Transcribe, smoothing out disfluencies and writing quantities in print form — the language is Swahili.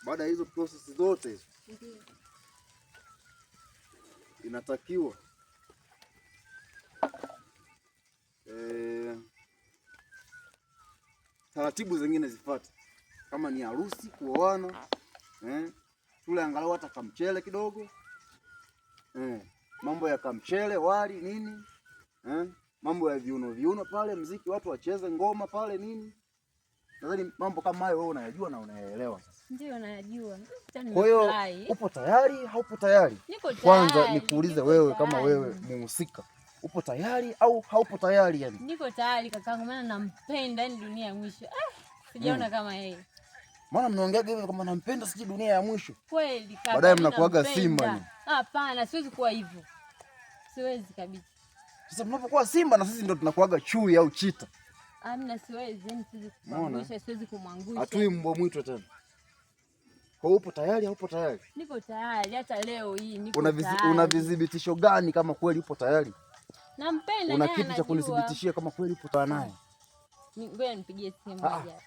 Baada ya hizo process zote hizo, inatakiwa taratibu zingine zifuate, kama ni harusi, kuoana, tule angalau hata kamchele kidogo, mambo ya kamchele, wali nini, mambo ya viuno pale, mziki, watu wacheze ngoma pale nini. Nadhani mambo kama hayo wewe unayajua na unayaelewa sasa. Ndio nayajua. Kwa hiyo upo tayari, haupo tayari? Niko tayari. Kwanza nikuulize wewe kama wewe muhusika, upo tayari au haupo tayari yani? Niko tayari kakangu, maana nampenda yani dunia ya mwisho. Sijaona kama yeye. Maana mnaongea hivyo kama nampenda siji dunia ya mwisho. Kweli kaka. Baadaye mnakuaga Simba ni. Hapana, siwezi kuwa hivyo. Siwezi kabisa. Sasa mnapokuwa Simba na sisi ndio tunakuaga chui au chita. Amna, siwezi, siwezi kumwangusha, siwezi kumwangusha. Hatui mbwa mwitu tena. Kwa upo tayari au upo tayari? Niko tayari, hata leo hii niko tayari. Una vidhibitisho gani kama kweli upo tayari? Nampenda. Una kitu cha kunithibitishia kama kweli upo tayari naye? Ngoja nipigie simu moja.